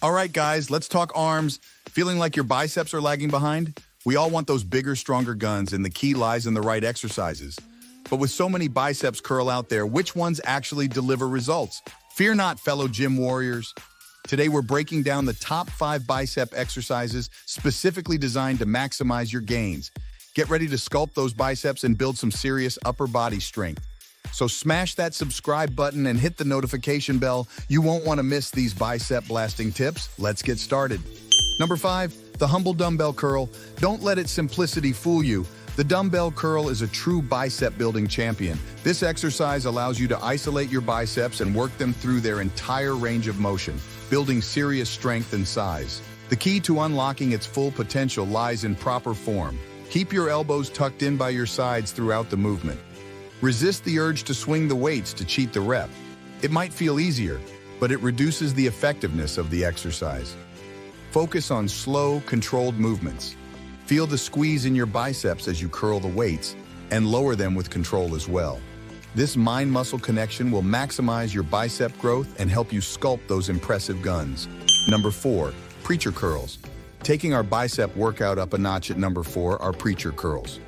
All right, guys, let's talk arms. Feeling like your biceps are lagging behind? We all want those bigger, stronger guns, and the key lies in the right exercises. But with so many biceps curl out there, which ones actually deliver results? Fear not, fellow gym warriors. Today, we're breaking down the top 5 bicep exercises specifically designed to maximize your gains. Get ready to sculpt those biceps and build some serious upper body strength. So smash that subscribe button and hit the notification bell. You won't want to miss these bicep blasting tips. Let's get started. Number 5, the humble dumbbell curl. Don't let its simplicity fool you. The dumbbell curl is a true bicep building champion. This exercise allows you to isolate your biceps and work them through their entire range of motion, building serious strength and size. The key to unlocking its full potential lies in proper form. Keep your elbows tucked in by your sides throughout the movement. Resist the urge to swing the weights to cheat the rep. It might feel easier, but it reduces the effectiveness of the exercise. Focus on slow, controlled movements. Feel the squeeze in your biceps as you curl the weights and lower them with control as well. This mind-muscle connection will maximize your bicep growth and help you sculpt those impressive guns. Number 4, preacher curls. Taking our bicep workout up a notch at number 4 are preacher curls.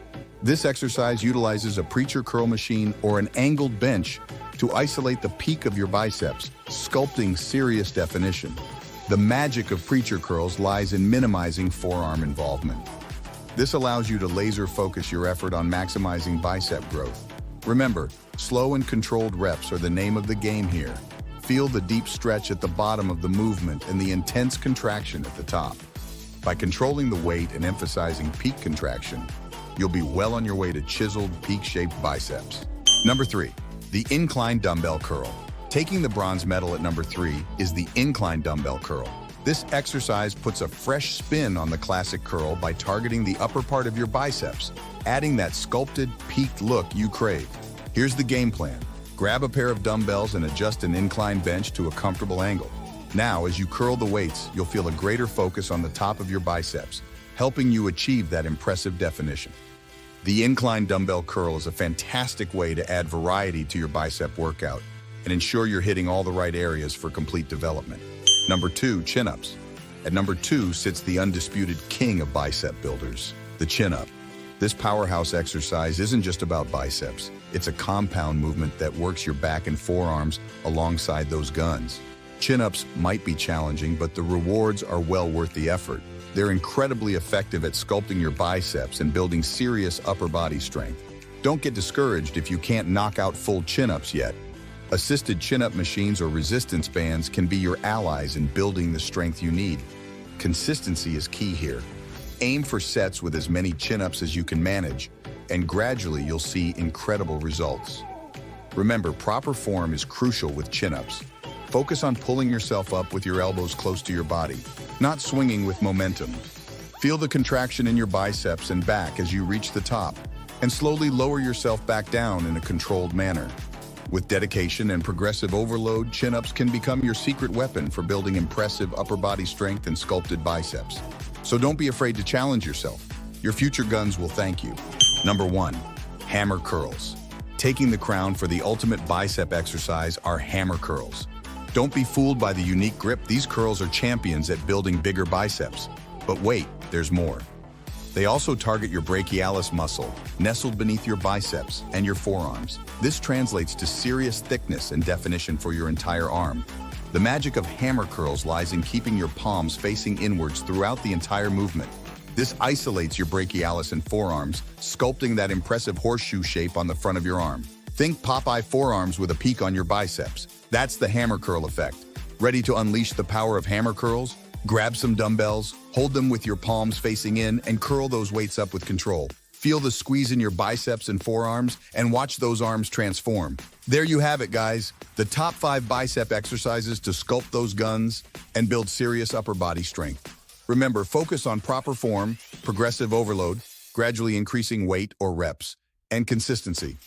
This exercise utilizes a preacher curl machine or an angled bench to isolate the peak of your biceps, sculpting serious definition. The magic of preacher curls lies in minimizing forearm involvement. This allows you to laser focus your effort on maximizing bicep growth. Remember, slow and controlled reps are the name of the game here. Feel the deep stretch at the bottom of the movement and the intense contraction at the top. By controlling the weight and emphasizing peak contraction, you'll be well on your way to chiseled, peak-shaped biceps. Number 3, the incline dumbbell curl. Taking the bronze medal at number 3 is the incline dumbbell curl. This exercise puts a fresh spin on the classic curl by targeting the upper part of your biceps, adding that sculpted, peaked look you crave. Here's the game plan. Grab a pair of dumbbells and adjust an incline bench to a comfortable angle. Now, as you curl the weights, you'll feel a greater focus on the top of your biceps, helping you achieve that impressive definition. The incline dumbbell curl is a fantastic way to add variety to your bicep workout and ensure you're hitting all the right areas for complete development. Number 2, chin-ups. At number 2 sits the undisputed king of bicep builders, the chin-up. This powerhouse exercise isn't just about biceps. It's a compound movement that works your back and forearms alongside those guns. Chin-ups might be challenging, but the rewards are well worth the effort. They're incredibly effective at sculpting your biceps and building serious upper body strength. Don't get discouraged if you can't knock out full chin-ups yet. Assisted chin-up machines or resistance bands can be your allies in building the strength you need. Consistency is key here. Aim for sets with as many chin-ups as you can manage, and gradually you'll see incredible results. Remember, proper form is crucial with chin-ups. Focus on pulling yourself up with your elbows close to your body, not swinging with momentum. Feel the contraction in your biceps and back as you reach the top, and slowly lower yourself back down in a controlled manner. With dedication and progressive overload, chin-ups can become your secret weapon for building impressive upper body strength and sculpted biceps. So don't be afraid to challenge yourself. Your future guns will thank you. Number 1, hammer curls. Taking the crown for the ultimate bicep exercise are hammer curls. Don't be fooled by the unique grip. These curls are champions at building bigger biceps. But wait, there's more. They also target your brachialis muscle, nestled beneath your biceps and your forearms. This translates to serious thickness and definition for your entire arm. The magic of hammer curls lies in keeping your palms facing inwards throughout the entire movement. This isolates your brachialis and forearms, sculpting that impressive horseshoe shape on the front of your arm. Think Popeye forearms with a peak on your biceps. That's the hammer curl effect. Ready to unleash the power of hammer curls? Grab some dumbbells, hold them with your palms facing in, and curl those weights up with control. Feel the squeeze in your biceps and forearms, and watch those arms transform. There you have it, guys. The top 5 bicep exercises to sculpt those guns and build serious upper body strength. Remember, focus on proper form, progressive overload, gradually increasing weight or reps, and consistency.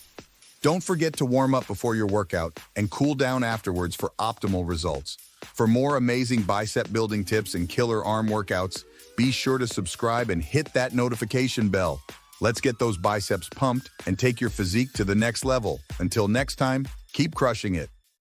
Don't forget to warm up before your workout and cool down afterwards for optimal results. For more amazing bicep building tips and killer arm workouts, be sure to subscribe and hit that notification bell. Let's get those biceps pumped and take your physique to the next level. Until next time, keep crushing it.